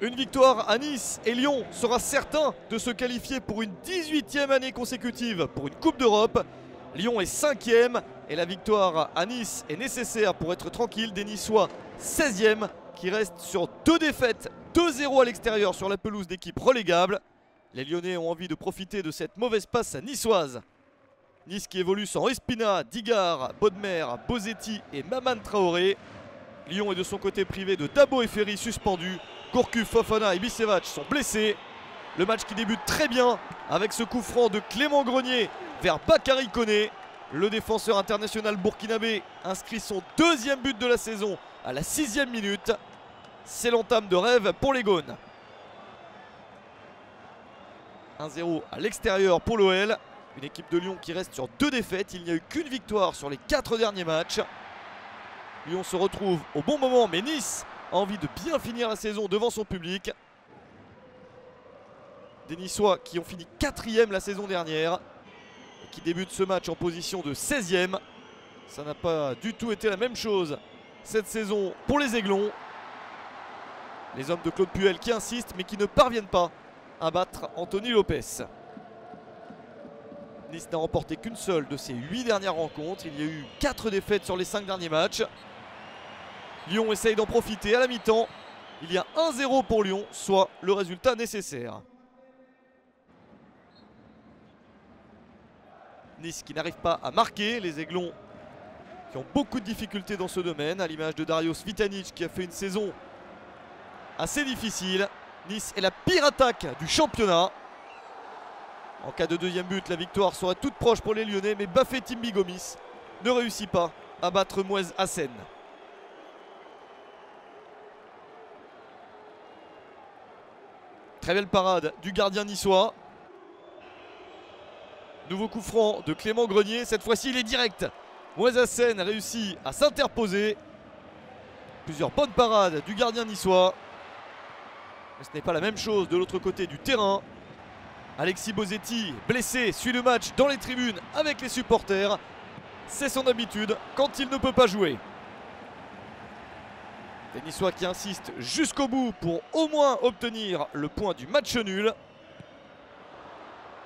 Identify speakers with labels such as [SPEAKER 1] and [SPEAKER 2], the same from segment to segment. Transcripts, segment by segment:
[SPEAKER 1] Une victoire à Nice et Lyon sera certain de se qualifier pour une 18e année consécutive pour une Coupe d'Europe. Lyon est 5e et la victoire à Nice est nécessaire pour être tranquille des Niçois 16e qui restent sur 2 défaites, 2-0 à l'extérieur sur la pelouse d'équipe relégable. Les Lyonnais ont envie de profiter de cette mauvaise passe niçoise. Nice qui évolue sans Espina, Digard, Bodmer, Bosetti et Maman Traoré. Lyon est de son côté privé de Dabo et Ferry suspendus. Gourcuff, Fofana et Bisevac sont blessés. Le match qui débute très bien avec ce coup franc de Clément Grenier vers Bakary Koné. Le défenseur international burkinabé inscrit son 2e but de la saison à la 6e minute. C'est l'entame de rêve pour les Gaunes. 1-0 à l'extérieur pour l'OL. Une équipe de Lyon qui reste sur 2 défaites. Il n'y a eu qu'une victoire sur les 4 derniers matchs. Lyon se retrouve au bon moment, mais Nice a envie de bien finir la saison devant son public. Des Niçois qui ont fini 4e la saison dernière et qui débutent ce match en position de 16e. Ça n'a pas du tout été la même chose cette saison pour les Aiglons. Les hommes de Claude Puel qui insistent mais qui ne parviennent pas à battre Anthony Lopes. Nice n'a remporté qu'une seule de ses 8 dernières rencontres. Il y a eu 4 défaites sur les 5 derniers matchs. Lyon essaye d'en profiter à la mi-temps. Il y a 1-0 pour Lyon, soit le résultat nécessaire. Nice qui n'arrive pas à marquer. Les Aiglons qui ont beaucoup de difficultés dans ce domaine, à l'image de Darius Vitanic qui a fait une saison assez difficile. Nice est la pire attaque du championnat. En cas de 2e but, la victoire sera toute proche pour les Lyonnais, mais Bafé Timbi Gomis ne réussit pas à battre Mouez Hassen. Très belle parade du gardien niçois. Nouveau coup franc de Clément Grenier, cette fois-ci il est direct. Mouez Hassen réussit à s'interposer. Plusieurs bonnes parades du gardien niçois. Mais ce n'est pas la même chose de l'autre côté du terrain. Alexis Bosetti, blessé, suit le match dans les tribunes avec les supporters. C'est son habitude quand il ne peut pas jouer. Les Niçois qui insistent jusqu'au bout pour au moins obtenir le point du match nul.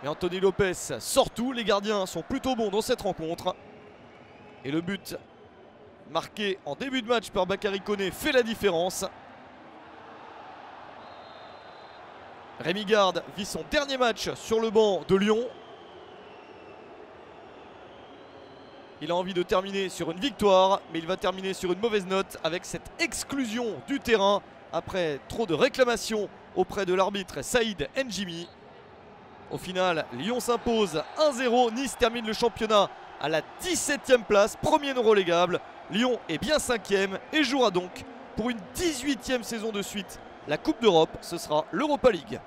[SPEAKER 1] Mais Anthony Lopes sort tout. Les gardiens sont plutôt bons dans cette rencontre. Et le but marqué en début de match par Bakary Koné fait la différence. Rémi Garde vit son dernier match sur le banc de Lyon. Il a envie de terminer sur une victoire, mais il va terminer sur une mauvaise note avec cette exclusion du terrain après trop de réclamations auprès de l'arbitre Saïd N'Jimi. Au final, Lyon s'impose 1-0. Nice termine le championnat à la 17e place, premier non relégable. Lyon est bien 5e et jouera donc pour une 18e saison de suite la Coupe d'Europe. Ce sera l'Europa League.